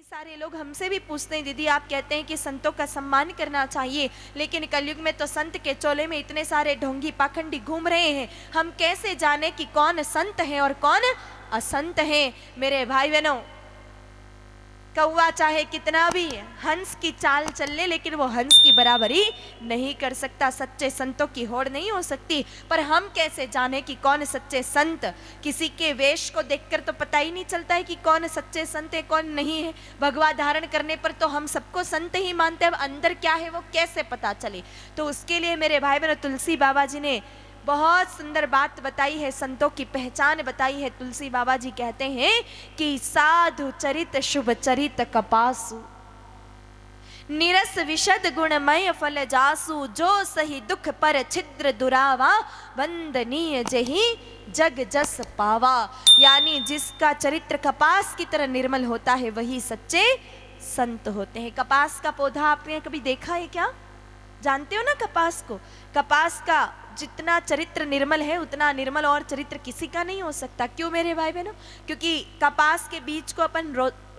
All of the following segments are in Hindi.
सारे लोग हमसे भी पूछते हैं, दीदी आप कहते हैं कि संतों का सम्मान करना चाहिए, लेकिन कलयुग में तो संत के चोले में इतने सारे ढोंगी पाखंडी घूम रहे हैं, हम कैसे जाने कि कौन संत है और कौन असंत है। मेरे भाई बहनों, कौवा चाहे कितना भी हंस की चाल चल ले, लेकिन वो हंस की बराबरी नहीं कर सकता। सच्चे संतों की होड़ नहीं हो सकती। पर हम कैसे जाने कि कौन सच्चे संत? किसी के वेश को देखकर तो पता ही नहीं चलता है कि कौन सच्चे संत है कौन नहीं है। भगवा धारण करने पर तो हम सबको संत ही मानते हैं, अब अंदर क्या है वो कैसे पता चले? तो उसके लिए मेरे भाई बहनों, तुलसी बाबा जी ने बहुत सुंदर बात बताई है, संतों की पहचान बताई है। तुलसी बाबा जी कहते हैं कि साधु चरित शुभ चरित कपासु, निरस विशद गुणमय फल जासु, जो सही दुख पर छिद्र दुरावा, वंदनीय जही जग जस पावा। यानी जिसका चरित्र कपास की तरह निर्मल होता है वही सच्चे संत होते हैं। कपास का पौधा आपने कभी देखा है क्या? जानते हो ना कपास को? कपास का जितना चरित्र निर्मल है उतना निर्मल और चरित्र किसी का नहीं हो सकता। क्यों मेरे भाई बहनों? क्योंकि कपास के बीज को अपन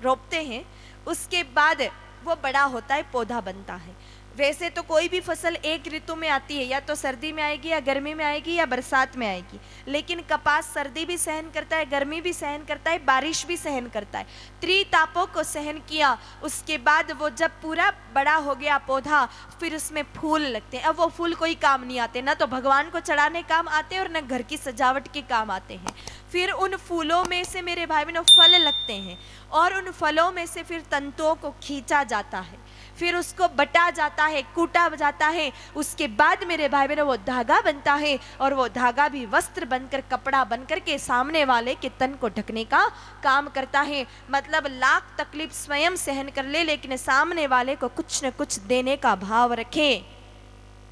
रोपते हैं, उसके बाद वो बड़ा होता है, पौधा बनता है। वैसे तो कोई भी फसल एक ऋतु में आती है, या तो सर्दी में आएगी या गर्मी में आएगी या बरसात में आएगी, लेकिन कपास सर्दी भी सहन करता है, गर्मी भी सहन करता है, बारिश भी सहन करता है। त्रितापों को सहन किया, उसके बाद वो जब पूरा बड़ा हो गया पौधा, फिर उसमें फूल लगते हैं। अब वो फूल कोई काम नहीं आते, ना तो भगवान को चढ़ाने काम आते हैं और न घर की सजावट के काम आते हैं। फिर उन फूलों में से मेरे भाई बहनों फल लगते हैं, और उन फलों में से फिर तंतुओं को खींचा जाता है, फिर उसको बटा जाता है, कूटा जाता है। उसके बाद मेरे भाई बहनों वो धागा बनता है, और वो धागा भी वस्त्र बनकर, कपड़ा बनकर के सामने वाले के तन को ढकने का काम करता है। मतलब लाख तकलीफ स्वयं सहन कर ले, लेकिन सामने वाले को कुछ न कुछ देने का भाव रखे।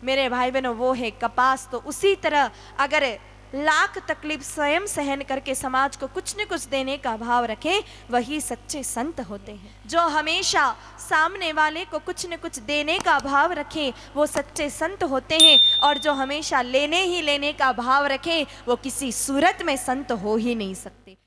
मेरे भाई बहनों, वो है कपास। तो उसी तरह अगर लाख तकलीफ स्वयं सहन करके समाज को कुछ न कुछ देने का भाव रखें, वही सच्चे संत होते हैं। जो हमेशा सामने वाले को कुछ न कुछ देने का भाव रखें, वो सच्चे संत होते हैं। और जो हमेशा लेने ही लेने का भाव रखें, वो किसी सूरत में संत हो ही नहीं सकते।